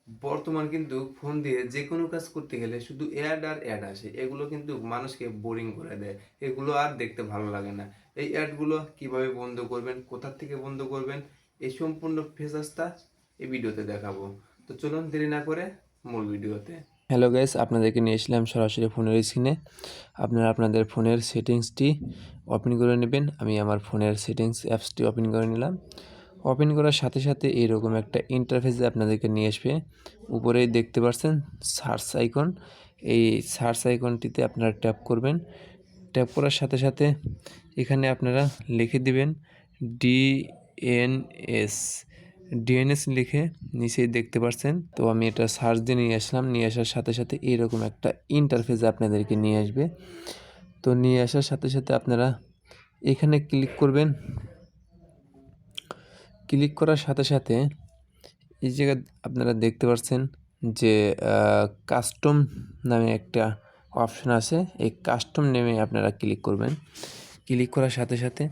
বর্তমান কিন্তু ফোন দিয়ে যে কোনো কাজ করতে গেলে শুধু অ্যাড আর অ্যাড আসে, এগুলো কিন্তু মানুষকে বোরিং করে দেয়, এগুলো আর দেখতে ভালো লাগে না। এই অ্যাডগুলো কিভাবে বন্ধ করবেন, কোথা থেকে বন্ধ করবেন, এই সম্পূর্ণ ফিচার্সটা এই ভিডিওতে দেখাবো। তো চলুন দেরি না করে মূল ভিডিওতে। হ্যালো গাইস, আপনাদেরকে নিয়ে এসলাম সরাসরি ফোনের স্ক্রিনে। আপনারা আপনাদের ফোনের সেটিংসটি ওপেন করে নেবেন। আমি আমার ফোনের সেটিংস অ্যাপসটি ওপেন করে নিলাম। ওপেন করার সাথে সাথে এরকম একটা ইন্টারফেসে আপনাদেরকে নিয়ে আসবে। উপরেই দেখতে পাচ্ছেন সার্চ আইকন, এই সার্চ আইকনটিতে আপনারা ট্যাপ করবেন। ট্যাপ করার সাথে সাথে এখানে আপনারা লিখে দিবেন ডিএনএস। ডিএনএস লিখে নিচেই দেখতে পাচ্ছেন। তো আমি এটা সার্চ দিয়ে নিয়ে আসলাম। নিয়ে আসার সাথে সাথে এরকম একটা ইন্টারফেস আপনাদেরকে নিয়ে আসবে। তো নিয়ে আসার সাথে সাথে আপনারা এখানে ক্লিক করবেন। ক্লিক করার সাথে সাথে এই জায়গায় আপনারা দেখতে পাচ্ছেন যে কাস্টম নামে একটা অপশন আছে। এই কাস্টম নেমে আপনারা ক্লিক করবেন। ক্লিক করার সাথে সাথে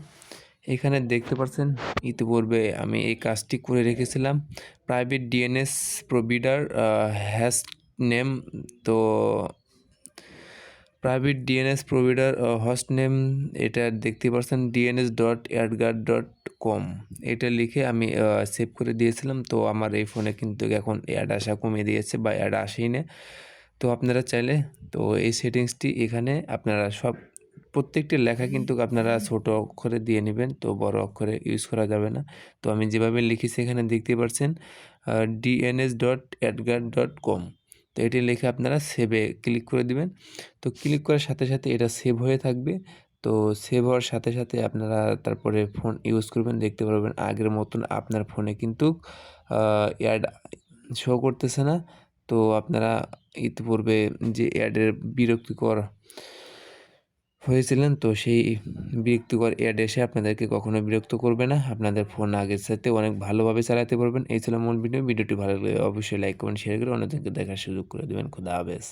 এখানে দেখতে পাচ্ছেন ইতিপূর্বে আমি এই কাজটি করে রেখেছিলাম। Private DNS provider hash name. তো private DNS provider host name এটা দেখতে পাচ্ছেন dns.adguard.com। এটা লিখে আমি সেভ করে দিয়েছিলাম। তো আমার এই ফোনে কিন্তু এখন অ্যাড আসা কমিয়ে দিয়েছে বা অ্যাড আসেই না। তো আপনারা চাইলে তো এই সেটিংসটি এখানে আপনারা প্রত্যেকটি লেখা কিন্তু আপনারা ছোট অক্ষরে দিয়ে নেবেন, তো বড় অক্ষরে ইউজ করা যাবে না। তো আমি যেভাবে লিখেছি এখানে দেখতে পাচ্ছেন dns.adguard.com। তো এটি লিখে আপনারা সেভে ক্লিক করে দিবেন। তো ক্লিক করার সাথে সাথে এটা সেভ হয়ে থাকবে। তো সেভ হওয়ার সাথে সাথে আপনারা তারপরে ফোন ইউজ করবেন, দেখতে পারবেন আগের মতন আপনার ফোনে কিন্তু অ্যাড শো করতেছে না। তো আপনারা ইতিপূর্বে যে অ্যাডের বিরক্তিকর হয়েছিলেন, তো সেই বিরক্তিকর অ্যাড এসে আপনাদেরকে কখনো বিরক্ত করবে না। আপনাদের ফোন আগের সাথে অনেক ভালোভাবে চালাতে পারবেন। এই ছিল মূল ভিডিও। ভিডিওটি ভালো লাগলে অবশ্যই লাইক কমেন্ট শেয়ার করে অন্যদেরকে দেখার সুযোগ করে দেবেন। খোদা হাফেজ।